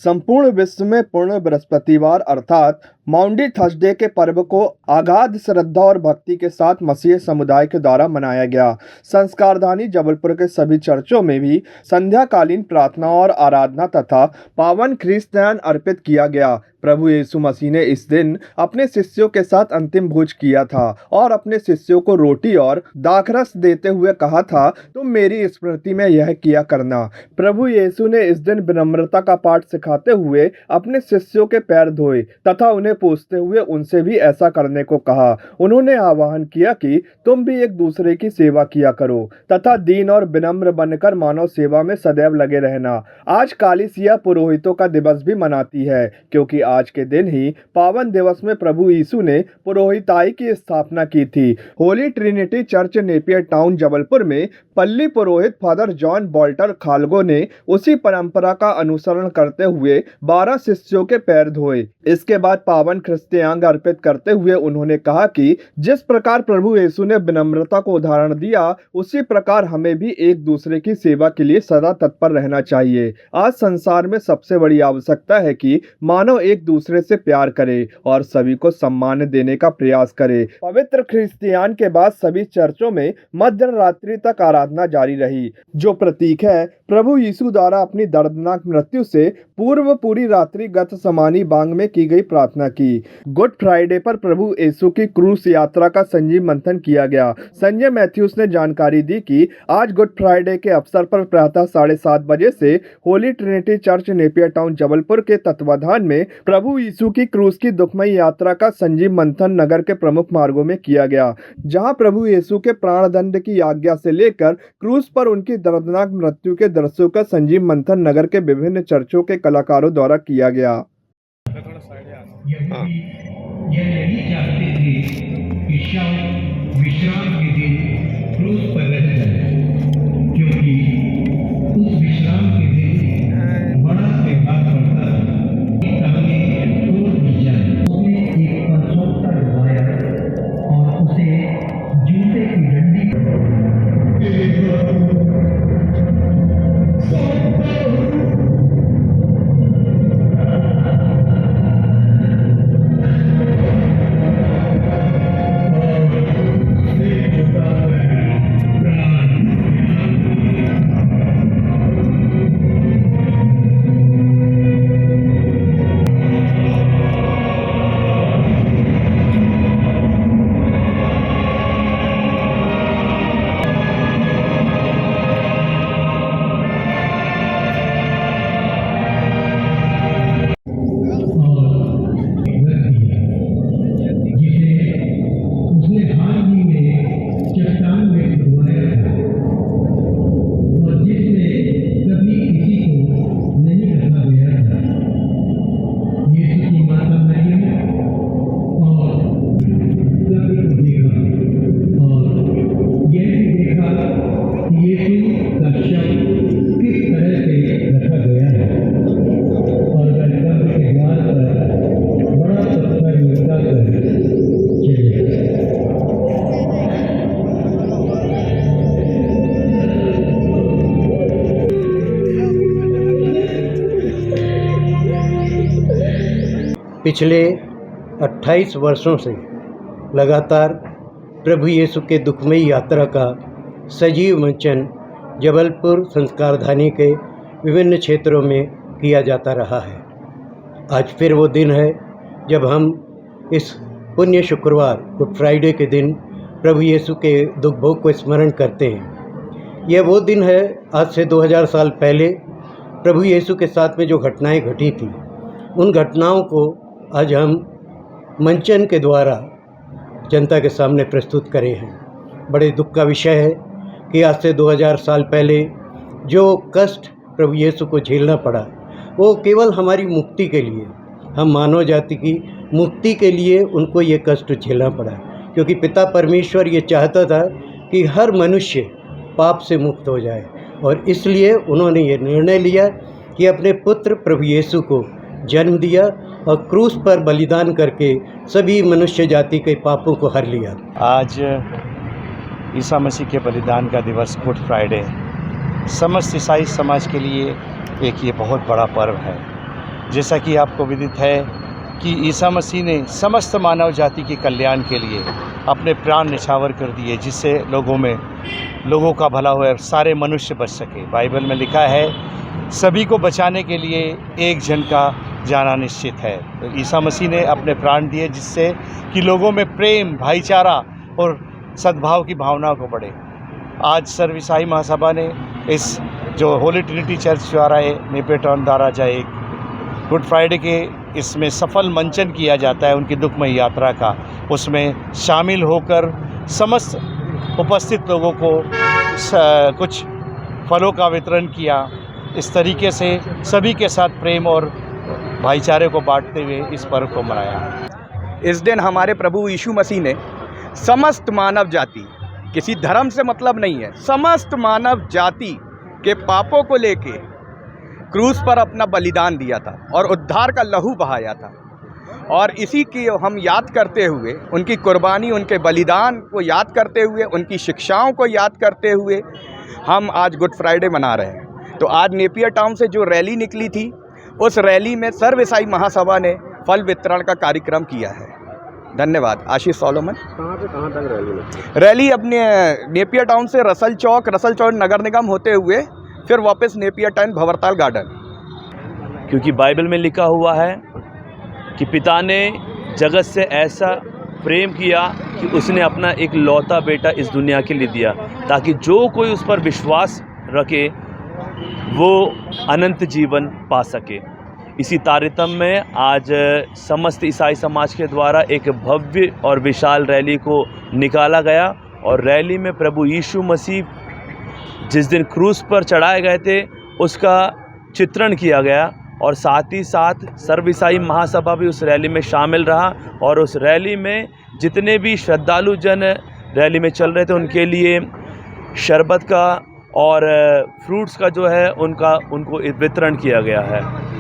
संपूर्ण विश्व में पूर्ण बृहस्पतिवार अर्थात माउंडी थर्सडे के पर्व को अगाध श्रद्धा और भक्ति के साथ मसीही समुदाय के द्वारा मनाया गया। संस्कारधानी जबलपुर के सभी चर्चों में भी संध्याकालीन प्रार्थना और आराधना तथा पावन ख्रीस्त ध्यान अर्पित किया गया। प्रभु यीशु मसीह ने इस दिन अपने शिष्यों के साथ अंतिम भोज किया था और अपने शिष्यों को रोटी और दाखरस देते हुए कहा था, तुम मेरी स्मृति में यह किया करना। प्रभु यीशु ने इस दिन विनम्रता का पाठ सिखाते हुए अपने शिष्यों के पैर धोए तथा उन्हें पूछते हुए उनसे भी ऐसा करने को कहा। उन्होंने आह्वान किया कि तुम भी एक दूसरे की सेवा किया करो तथा दीन और विनम्र बनकर मानव सेवा में सदैव लगे रहना। आज कालीसिया पुरोहितों का दिवस भी मनाती है, क्योंकि आज के दिन ही पावन दिवस में प्रभु यीशु ने पुरोहिताई की स्थापना की थी। Holi Trinity church Napier town Jabalpur में पल्ली पुरोहित फादर जॉन बॉल्टर खालगो ने उसी परंपरा का अनुसरण करते हुए 12 शिष्यों के पैर धोए। इसके बाद पावन ख्रिस्तियांग अर्पित करते हुए उन्होंने कहा कि जिस प्रकार प्रभु यीशु ने विनम्रता को उदाहरण दिया, उसी प्रकार हमें भी एक दूसरे की सेवा के लिए सदा तत्पर रहना चाहिए। आज संसार में सबसे बड़ी आवश्यकता है कि मानव एक दूसरे से प्यार करे और सभी को सम्मान देने का प्रयास करे। पवित्र क्रिस्तियान के बाद सभी चर्चों में मध्य रात्रि तक आराधना जारी रही, जो प्रतीक है प्रभु यीशु द्वारा अपनी दर्दनाक मृत्यु से पूर्व पूरी रात्रि गतसमानी बांग में की गई प्रार्थना की। गुड फ्राइडे पर प्रभु यीशु की क्रूस यात्रा का संजीव मंथन किया गया। संजय मैथ्यूस ने जानकारी दी कि आज गुड फ्राइडे के अवसर पर प्रातः 7:30 बजे से Holi Trinity church Napier town Jabalpur के तत्वाधान में प्रभु यीशु की क्रूस की दुखमयी यात्रा का संजीव मंथन नगर के प्रमुख मार्गों में किया गया, जहां प्रभु यीशु के प्राणदंड की आज्ञा से लेकर क्रूस पर उनकी दर्दनाक मृत्यु के दृश्यों का संजीव मंथन नगर के विभिन्न चर्चों के कलाकारों द्वारा किया गया। यह नहीं चाहते थे कि शायद विश्राम के दिन क्रूस पर रह जाए, क्योंकि उस विश्राम के दिन बड़ा त्योहार पड़ता है। तोड़ दी जाए, उसने एक परसौता डुबाया और उसे जूते की डंडी पिछले 28 वर्षों से लगातार प्रभु यीशु के दुखमयी यात्रा का सजीव मंचन जबलपुर संस्कारधानी के विभिन्न क्षेत्रों में किया जाता रहा है। आज फिर वो दिन है जब हम इस पुण्य शुक्रवार गुड फ्राइडे के दिन प्रभु यीशु के दुख भोग को स्मरण करते हैं। यह वो दिन है, आज से 2000 साल पहले प्रभु यीशु के साथ में जो घटनाएं घटी थी, उन घटनाओं को आज हम मंचन के द्वारा जनता के सामने प्रस्तुत करे हैं। बड़े दुख का विषय है कि आज से 2000 साल पहले जो कष्ट प्रभु यीशु को झेलना पड़ा, वो केवल हमारी मुक्ति के लिए, हम मानव जाति की मुक्ति के लिए उनको ये कष्ट झेलना पड़ा, क्योंकि पिता परमेश्वर ये चाहता था कि हर मनुष्य पाप से मुक्त हो जाए, और इसलिए उन्होंने ये निर्णय लिया कि अपने पुत्र प्रभु यीशु को जन्म दिया और क्रूस पर बलिदान करके सभी मनुष्य जाति के पापों को हर लिया। आज ईसा मसीह के बलिदान का दिवस गुड फ्राइडे समस्त ईसाई समाज के लिए एक ये बहुत बड़ा पर्व है। जैसा कि आपको विदित है कि ईसा मसीह ने समस्त मानव जाति के कल्याण के लिए अपने प्राण निछावर कर दिए, जिससे लोगों का भला हो और सारे मनुष्य बच सके। बाइबल में लिखा है सभी को बचाने के लिए एक जन का जाना निश्चित है। तो ईसा मसीह ने अपने प्राण दिए जिससे कि लोगों में प्रेम, भाईचारा और सद्भाव की भावना को बढ़े। आज सर्व ईसाई महासभा ने इस जो होली ट्रिनिटी चर्च द्वारा नेपियर टाउन द्वारा जो एक गुड फ्राइडे के इसमें सफल मंचन किया जाता है उनकी दुखमयी यात्रा का, उसमें शामिल होकर समस्त उपस्थित लोगों को कुछ फलों का वितरण किया। इस तरीके से सभी के साथ प्रेम और भाईचारे को बांटते हुए इस पर्व को मनाया। इस दिन हमारे प्रभु यीशु मसीह ने समस्त मानव जाति, किसी धर्म से मतलब नहीं है, समस्त मानव जाति के पापों को लेके क्रूस पर अपना बलिदान दिया था और उद्धार का लहू बहाया था। और इसी की हम याद करते हुए, उनकी कुर्बानी, उनके बलिदान को याद करते हुए, उनकी शिक्षाओं को याद करते हुए हम आज गुड फ्राइडे मना रहे हैं। तो आज नेपियर टाउन से जो रैली निकली थी, उस रैली में सर्व ईसाई महासभा ने फल वितरण का कार्यक्रम किया है। धन्यवाद। आशीष सोलोमन। कहाँ तक रैली में? रैली अपने नेपियर टाउन से रसल चौक नगर निगम होते हुए फिर वापस नेपियर टाउन भंवरताल गार्डन। क्योंकि बाइबल में लिखा हुआ है कि पिता ने जगत से ऐसा प्रेम किया कि उसने अपना एक लौता बेटा इस दुनिया के लिए दिया, ताकि जो कोई उस पर विश्वास रखे वो अनंत जीवन पा सके। इसी तारतम्य में आज समस्त ईसाई समाज के द्वारा एक भव्य और विशाल रैली को निकाला गया और रैली में प्रभु यीशु मसीह जिस दिन क्रूस पर चढ़ाए गए थे उसका चित्रण किया गया और साथ ही साथ सर्व ईसाई महासभा भी उस रैली में शामिल रहा और उस रैली में जितने भी श्रद्धालु जन रैली में चल रहे थे उनके लिए शरबत का और फ्रूट्स का जो है उनको वितरण किया गया है।